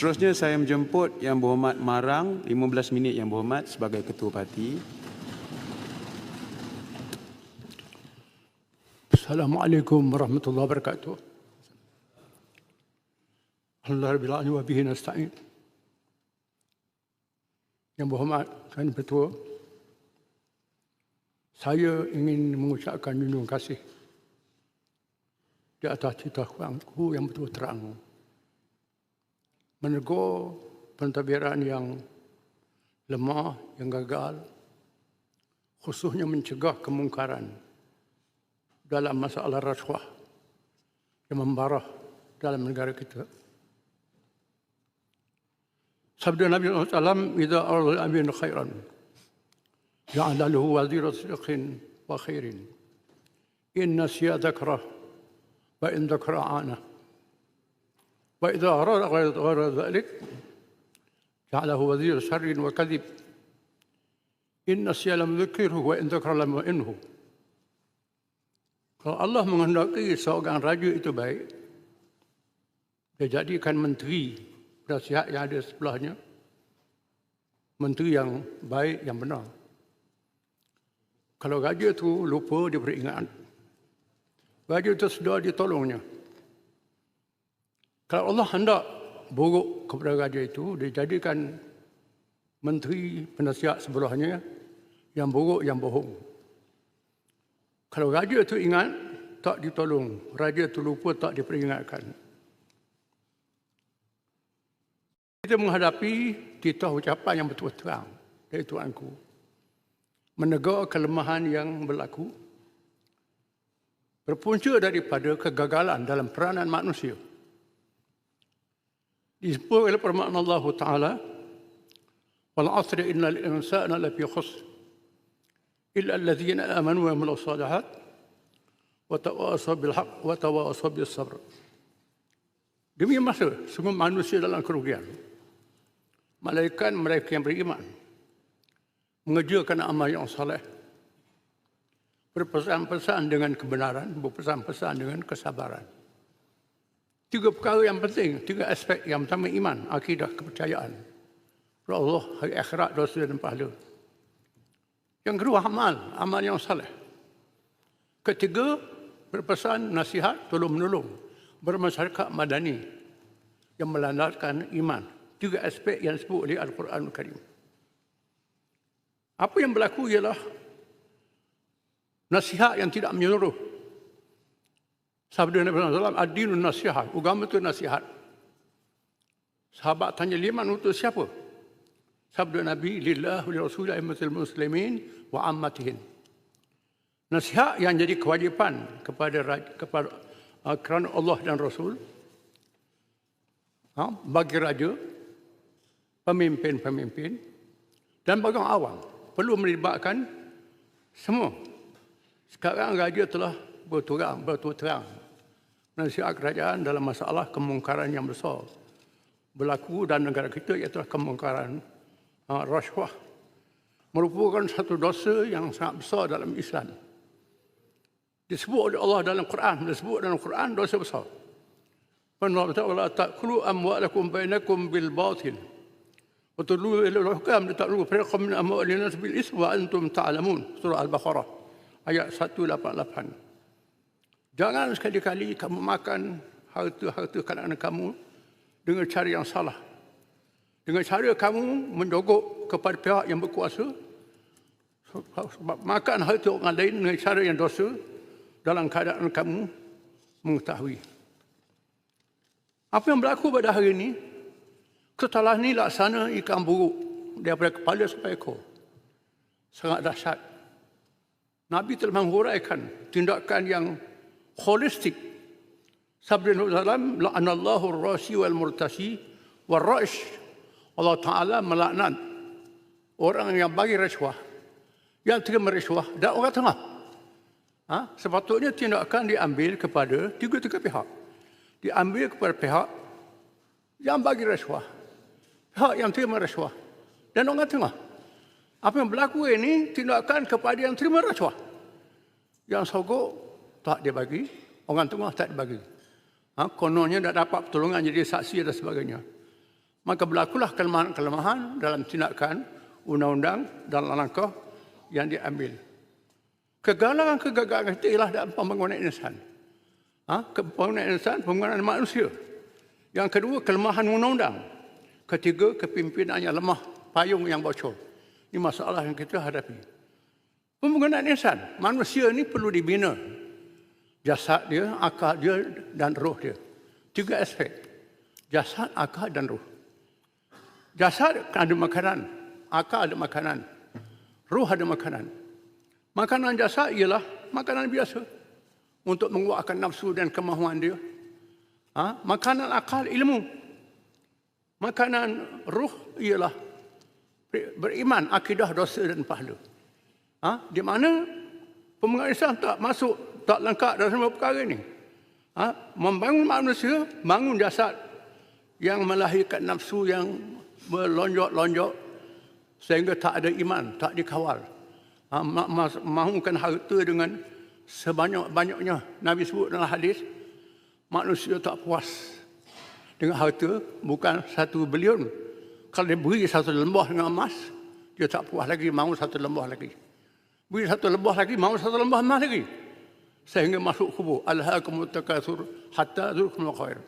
Seterusnya saya menjemput Yang Berhormat Marang, 15 minit Yang Berhormat sebagai Ketua Parti. Assalamualaikum warahmatullahi wabarakatuh. Alhamdulillah rabbil alamin wa bihi nasta'in. Yang Berhormat Tuan Ketua, saya ingin mengucapkan terima kasih di atas titah kurangku yang betul terang, menegur pentadbiran yang lemah, yang gagal, khususnya mencegah kemungkaran dalam masalah rasuah yang membara dalam negara kita. Sabda Nabi SAW, "Idza arada al-amin khairan, ja'ala lahu wazira sidqin wa khairin. In nasiya dhakrah, wa in dhakara ana. Wa idza arada ghayra dhalik, ja'alahu wazira sharrin wa kadhib. In nasiya lam dhukirhu, wa in dhakara lam yu'inhu." Kalau Allah menghendaki seorang raja itu baik, dia jadikan menteri penasihat yang ada sebelahnya menteri yang baik, yang benar. Kalau raja itu lupa, dia beri ingat. Raja itu sudah ditolongnya. Kalau Allah hendak buruk kepada raja itu, dia jadikan menteri penasihat sebelahnya yang buruk, yang bohong. Kalau raja itu ingat, tak ditolong. Raja itu lupa, tak diperingatkan. Kita menghadapi titah ucapan yang betul terang dari Tuanku, menegur kelemahan yang berlaku, berpunca daripada kegagalan dalam peranan manusia. Disebut oleh firman Allah Ta'ala, "Wal 'asri innal insana lafi khusr illa alladhina amanu wa 'amilus shalihat wa tawasaw bil haqq wa tawasaw bis sabr." Demi masa semua manusia dalam kerugian, melainkan mereka yang beriman, mengerjakan amal yang saleh, berpesan-pesan dengan kebenaran, berpesan-pesan dengan kesabaran. Tiga perkara yang penting, tiga aspek. Yang pertama iman, akidah, kepercayaan kepada Allah, hari akhirat, dosa dan pahala. Yang kedua amal yang saleh. Ketiga, berpesan, nasihat, tolong-menolong, bermasyarakat madani yang melandaskan iman. Tiga aspek yang disebut oleh Al-Quran Al-Karim. Apa yang berlaku ialah nasihat yang tidak menyeluruh. Sabda Nabi SAW, "Ad-dinun nasihat." Agama itu nasihat. Sahabat tanya, liman untuk siapa? Sabda Nabi, "Lillah wa li rasulih ummatil muslimin wa ammatihin." Nasihat yang jadi kewajipan kepada kerana Allah dan Rasul, bagi raja, pemimpin-pemimpin, dan bagi orang awam. Perlu melibatkan semua. Sekarang raja telah bertutur terang nasihat kerajaan dalam masalah kemungkaran yang besar berlaku dalam negara kita, iaitu kemungkaran rasuah. Merupakan satu dosa yang sangat besar dalam Islam. Disebut oleh Allah dalam Quran, dosa besar. Allah Ta'ala, "Ta'kulu amwalakum bainakum bil batil wa tudlu ila al-hukam li ta'lu fariqan min amwalin nas bil ism wa antum ta'lamun." Surah Al-Baqarah ayat 188. Jangan sekali-kali kamu makan harta kanak-kanak kamu dengan cara yang salah. Dengan cara kamu menjogok kepada pihak yang berkuasa, makan harta orang lain dengan cara yang dosa dalam keadaan kamu mengetahui. Apa yang berlaku pada hari ini, kesalahan ini laksana ikan buruk daripada kepala sampai ekor. Sangat dahsyat. Nabi telah menghuraikan tindakan yang holistik. Sabda Nabi SAW, "La'anallahu ar-rashi wal murtashi wal ra'ish." Allah Ta'ala melaknat orang yang bagi rasuah, yang terima rasuah, dan orang tengah. Sepatutnya tindakan diambil kepada tiga-tiga pihak. Diambil kepada pihak yang bagi rasuah, pihak yang terima rasuah, dan orang tengah. Apa yang berlaku ini tindakan kepada yang terima rasuah. Yang sogok tak dia bagi, orang tengah tak dibagi. Kononnya tak dapat pertolongan jadi saksi dan sebagainya. maka berlakulah kelemahan-kelemahan dalam tindakan undang-undang dan langkah yang diambil. Kegagalan kita ialah dalam pembangunan insan. Pembangunan insan, pembangunan manusia. Yang kedua, kelemahan undang-undang. Ketiga, kepimpinan yang lemah, payung yang bocor. Ini masalah yang kita hadapi. Pembangunan insan, manusia ini perlu dibina. Jasad dia, akal dia dan roh dia. 3 aspek. Jasad, akal dan roh. Jasad ada makanan, akal ada makanan, roh ada makanan. Makanan jasad ialah makanan biasa untuk menguatkan nafsu dan kemahuan dia. Makanan akal ilmu. Makanan roh ialah beriman, akidah, dosa dan pahala. Di mana pembangunan Islam tak masuk, tak lengkap dalam semua perkara ini. Membangun manusia, bangun jasad yang melahirkan nafsu yang melonjak-lonjak sehingga tak ada iman, tak dikawal. Mahukan harta dengan sebanyak-banyaknya. Nabi sebut dalam hadis, manusia tak puas dengan harta, bukan 1 bilion. Kalau dia beri 1 lembah dengan emas, dia tak puas lagi, mahu 1 lembah lagi. Beri 1 lembah lagi, mahu 1 lembah emas lagi. Sehingga masuk kubur. Alhaakumut takatsur hatta zurtumul maqabir.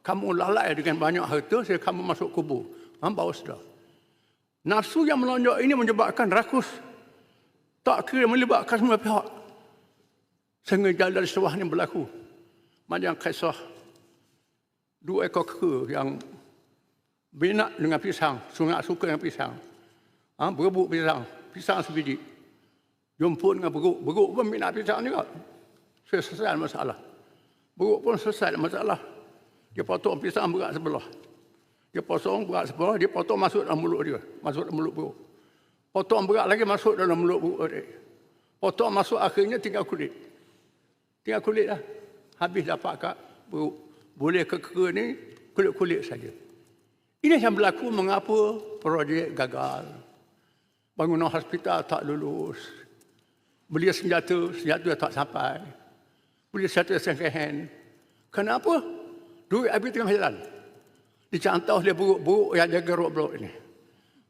Kamu lalai dengan banyak harta sehingga kamu masuk kubur. Bawa sudah. Nafsu yang melonjak ini menyebabkan rakus. Tak kira melibatkan semua pihak. Sehingga jalan sebuah ini berlaku. Macam kisah 2 ekor kera yang benak dengan pisang. Sungai suka dengan pisang. Berebut pisang. Pisang sebiji. Jumpa dengan beruk. Beruk pun minat pisang juga. Selesai masalah. Beruk pun selesai masalah. Dia potong pisang berat sebelah. Dia potong berat sebelah, dia potong masuk dalam mulut dia. Masuk dalam mulut beruk. Potong berat lagi masuk dalam mulut beruk dia. Potong masuk akhirnya tinggal kulit. Tinggal kulit lah. Habis dapat kat beruk. Boleh ke kera ni kulit-kulit saja. Ini yang berlaku mengapa projek gagal. Bangunan hospital tak lulus. Beli senjata tak sampai. Beli senjata second hand. Kenapa? Duit habis tengah jalan. Dicantau oleh buruk-buruk yang jaga road-block ini.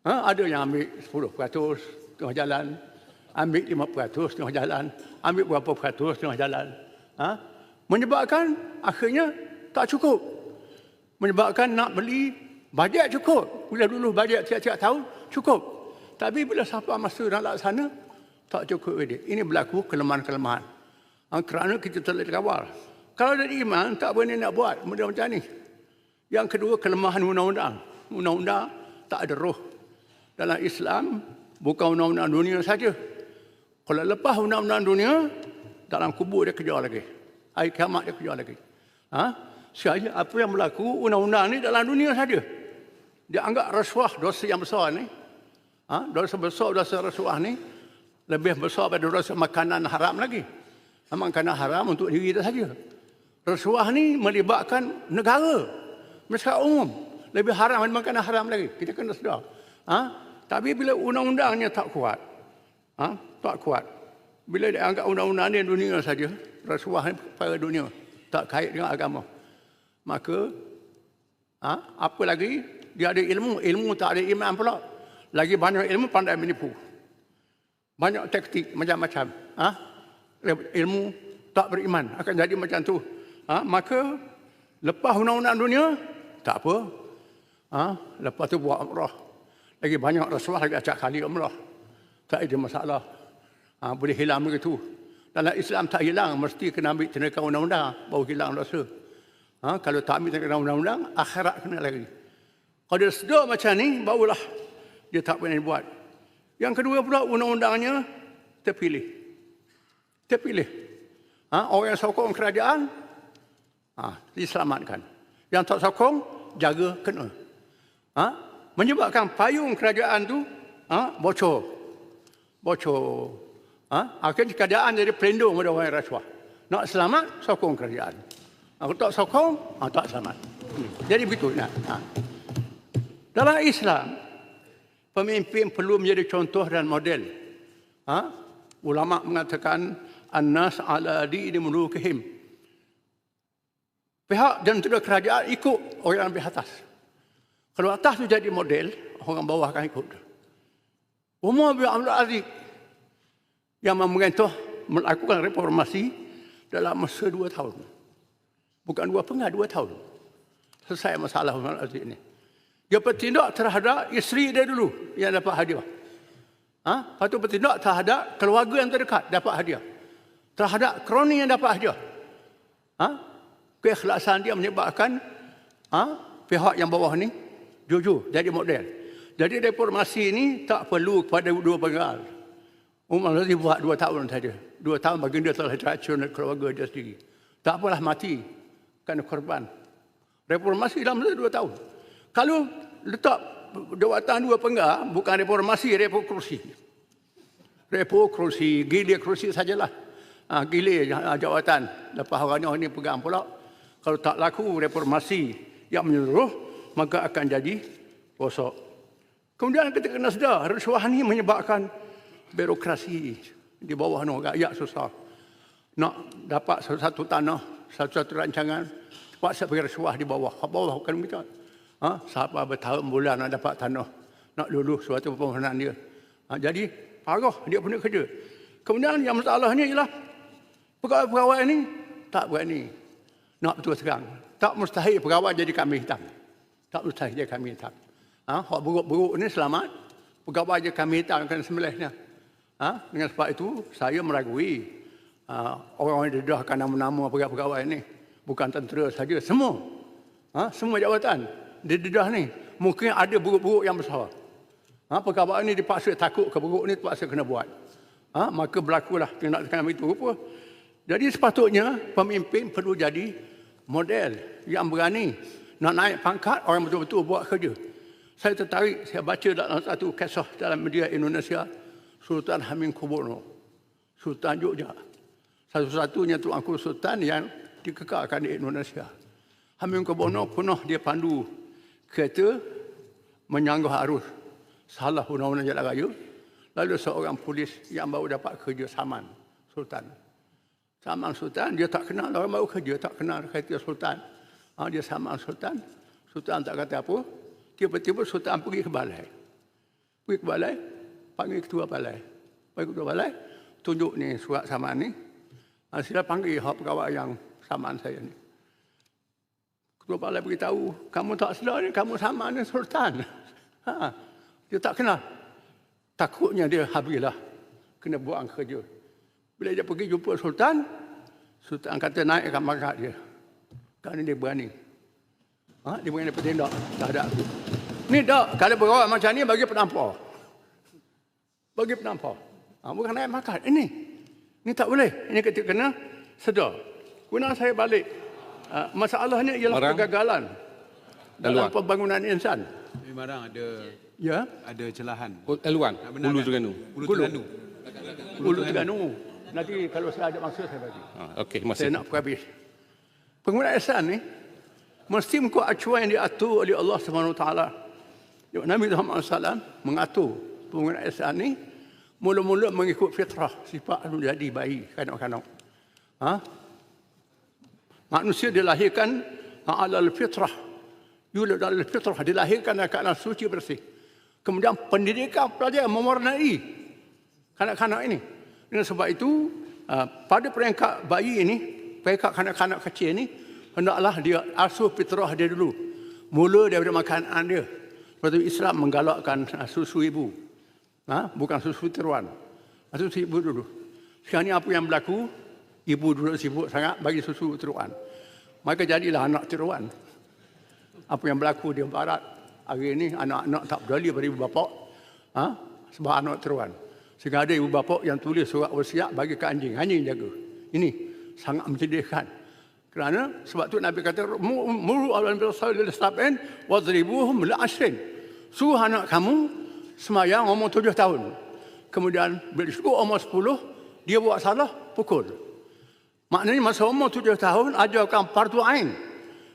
Ada yang ambil 10% tengah jalan. Ambil 5% tengah jalan. Ambil berapa peratus tengah jalan. Menyebabkan akhirnya tak cukup. Menyebabkan nak beli bajet cukup. Bila dulu bajet tiap-tiap tahun cukup. Tapi bila sampai masa nak laksana, tak cukup ini. Ini berlaku kelemahan-kelemahan. Kerana kita telah dikawal. Kalau dari iman, tak boleh nak buat benda macam ni. Yang kedua, kelemahan undang-undang. Undang-undang tak ada roh. Dalam Islam, bukan undang-undang dunia saja. Kalau lepas undang-undang dunia, dalam kubur dia kejar lagi. Hari kiamat dia kejar lagi. Saja apa yang berlaku undang-undang ni dalam dunia saja. Dia anggap rasuah dosa yang besar ni. Dosa besar, dosa rasuah ni lebih besar daripada dosa makanan haram lagi. Makanan haram untuk diri kita saja. Rasuah ni melibatkan negara. Masyarakat umum. Lebih haram daripada makanan haram lagi. Kita kena sedar. Tapi bila undang-undangnya tak kuat. Tak kuat. Bila dia anggap undang-undang ni dunia saja. Rasuah ni pada dunia. Tak kait dengan agama. Maka, apa lagi? Dia ada ilmu. Ilmu tak ada iman pula. Lagi banyak ilmu pandai menipu. Banyak taktik macam-macam. Ilmu tak beriman. Akan jadi macam tu. Maka, lepas undang-undang dunia, tak apa. Lepas tu buat umrah. Lagi banyak rasuah, lagi acak kali umrah. Tak ada masalah. Boleh hilang begitu. Dalam Islam tak hilang, mesti kena ambil tindakan undang-undang, baru hilang dosa. Kalau tak ambil tindakan undang-undang, akhirat kena lagi. Kalau dia sedar macam ni, barulah dia tak boleh buat. Yang kedua pula, undang-undangnya terpilih. Terpilih. Orang yang sokong kerajaan, diselamatkan. Yang tak sokong, jaga kena. Menyebabkan payung kerajaan tu bocor. Bocor. Akhirnya kerajaan jadi pelindung pada orang yang rasuah. Nak selamat, sokong kerajaan. Kalau tak sokong, tak selamat. Jadi begitu. Dalam Islam, pemimpin perlu menjadi contoh dan model. Ulama mengatakan, An-nas ala dini mulukihim. Pihak dan tentera kerajaan ikut orang yang lebih atas. Kalau atas tu jadi model, orang bawah akan ikut. Umar bin Abdul Aziz yang memerintah melakukan reformasi dalam masa 2 tahun. Bukan 2 tahun. Selesai masalah Umar bin Abdul Aziz ini. Dia bertindak terhadap isteri dia dulu yang dapat hadiah. Lepas tu bertindak terhadap keluarga yang terdekat dapat hadiah. Terhadap kroni yang dapat hadiah. Keikhlasan dia menyebabkan pihak yang bawah ni jujur jadi model. Jadi reformasi ini tak perlu kepada dua penggal. Umar Aziz buat 2 tahun saja. 2 tahun baginda telah diracun keluarga dia sendiri. Tak apalah mati kerana korban. Reformasi dalam 2 tahun. Kalau letak jawatan 2 penggal, bukan reformasi, repo kursi. Repo kursi, gile kursi sajalah. Gile jawatan. Lepas orang ni pegang pula. Kalau tak laku reformasi yang menyeluruh, maka akan jadi rosak. Kemudian kita kena sedar, rasuah ni menyebabkan birokrasi di bawah ni rakyat susah. Nak dapat satu tanah, satu rancangan, terpaksa pergi rasuah di bawah. Bawah bukan kita. Siapa bertahun bulan nak dapat tanah, nak lulus suatu permohonan dia. Jadi parah dia punya kerja. Kemudian yang masalahnya ialah pegawai-pegawai ni tak berani. Nak betul terang. Tak mustahil pegawai jadi kambing hitam. Tak mustahil jadi kambing hitam. Hak buruk-buruk ni selamat. Pegawai jadi kambing hitam akan sembelihnya. Dengan sebab itu, saya meragui orang yang didedahkan nama-nama pegawai ni. Bukan tentera saja, semua. Semua jawatan didedah ni. Mungkin ada buruk-buruk yang besar. Pegawai ni dipaksa takut ke buruk ni, terpaksa kena buat. Maka berlakulah tindakan itu. Jadi sepatutnya pemimpin perlu jadi model yang berani. Nak naik pangkat, orang betul-betul buat kerja. Saya tertarik, saya baca dalam satu kisah dalam media Indonesia, Sultan Hamengkubuwono, Sultan Jogja. Satu-satunya Tuanku Sultan yang dikekalkan di Indonesia. Hamengkubuwono pernah dia pandu kereta menyanggah arus. Salah undang-undang jalan raya. Lalu seorang polis yang baru dapat kerja saman Sultan. Saman Sultan, dia tak kenal orang baru kerja, tak kenal kereta Sultan. Dia saman Sultan. Sultan tak kata apa. Tiba-tiba Sultan pergi ke balai. Pergi ke balai, panggil ketua balai. Panggil ketua balai, tunjuk ni surat saman ni. Sila panggil hak pegawai yang saman saya ni. Ketua balai beritahu, kamu tak sedar ni, kamu saman ni Sultan. Dia tak kenal. Takutnya dia habislah kena buang kerja. Bila dia pergi jumpa Sultan, Sultan kata naikkan pangkat dia. Kerana dia berani. Dia berani bertindak terhadap itu. Ni tak, kalau berawak macam ni bagi penampar. Bagi penampar. Bukan naik pangkat. Ini tak boleh. Ini kita kena sedar. Guna saya balik. Masalahnya ialah kegagalan dalam pembangunan insan. Marang ada ada celahan. Eluan, Hulu Terengganu. Hulu Terengganu. Nanti kalau saya ada masa saya bagi. Okey, Saya nak habis. Penggunaan ihsan ni mesti mengikut acuan yang diatur oleh Allah SWT. Nabi Muhammad SAW mengatur penggunaan ihsan ni mula-mula mengikut fitrah, sifat menjadi bayi kanak-kanak. Manusia dilahirkan alal fitrah. Yulad alal fitrah, dilahirkan dalam keadaan suci bersih. Kemudian pendidikan pelajar mewarnai kanak-kanak ini. Dengan sebab itu, pada peringkat bayi ini, peringkat kanak-kanak kecil ini, hendaklah dia asuh fitrah dia dulu. Mula daripada makanan dia. Sebab itu Islam menggalakkan susu ibu. Bukan susu tiruan. Susu ibu dulu. Sekarang ni apa yang berlaku? Ibu dulu sibuk sangat bagi susu tiruan. Maka jadilah anak tiruan. Apa yang berlaku di barat hari ini, anak-anak tak peduli pada ibu bapa. Sebab anak tiruan. Sehingga ada ibu bapa yang tulis surat wasiat bagi ke anjing. Anjing jaga. Ini sangat menyedihkan. Kerana sebab tu Nabi kata, muru awlan bil salil sab'in wadribuhum la ashrin. Suruh anak kamu semayang umur 7 tahun. Kemudian bila cukup umur 10, dia buat salah, pukul. Maknanya masa umur 7 tahun ajarkan fardu ain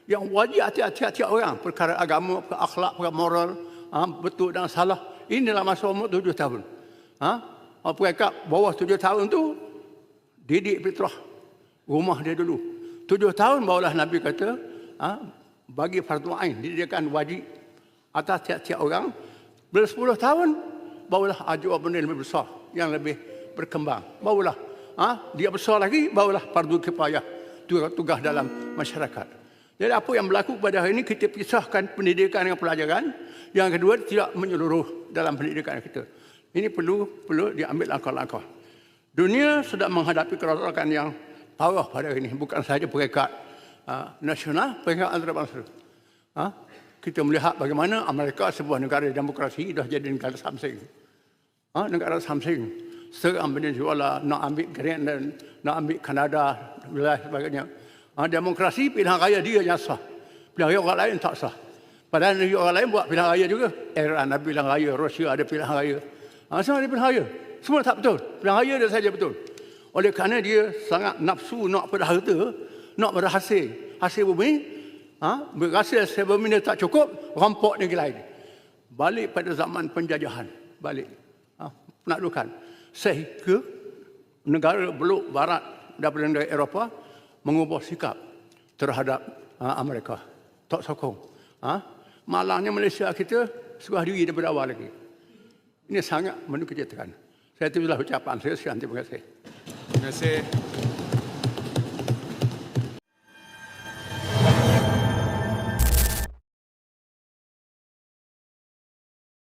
yang wajib hati-hati orang, perkara agama, perkara akhlak, perkara moral, betul dan salah. Inilah masa umur 7 tahun. Peringkat bawah 7 tahun tu didik fitrah. Rumah dia dulu. 7 tahun barulah Nabi kata bagi fardu ain, didikan wajib atas tiap-tiap orang. Bila 10 tahun, barulah ajuan benda lebih besar, yang lebih berkembang. Barulah dia besar lagi, barulah fardu kifayah, tugas dalam masyarakat. Jadi apa yang berlaku pada hari ini, kita pisahkan pendidikan dengan pelajaran. Yang kedua, tidak menyeluruh dalam pendidikan kita. Ini perlu diambil langkah-langkah. Dunia sedang menghadapi kerosakan yang parah pada hari ini. Bukan sahaja peringkat nasional, peringkat antarabangsa. Kita melihat bagaimana Amerika, sebuah negara demokrasi, dah jadi negara samsing. Negara samsing. Serang Venezuela, nak ambil Greenland, nak ambil Kanada, wilayah sebagainya. Demokrasi pilihan raya dia yang sah. Pilihan raya orang lain tak sah. Padahal negara orang lain buat pilihan raya juga. Iran ada pilihan raya, Rusia ada pilihan raya. Semua ada pilihan raya. Semua tak betul. Pilihan raya dia saja betul. Oleh kerana dia sangat nafsu nak pada harta, nak pada hasil. Hasil bumi, berhasil hasil bumi dia tak cukup, rampok negara lain. Balik pada zaman penjajahan. Balik. Penaklukan. Sehingga negara beluk barat daripada negara Eropah mengubah sikap terhadap Amerika. Tak sokong. Malangnya Malaysia kita serah diri daripada awal lagi. Ini sangat menukar kejutan. Saya itulah ucapan saya. Sekian, terima kasih. Terima kasih.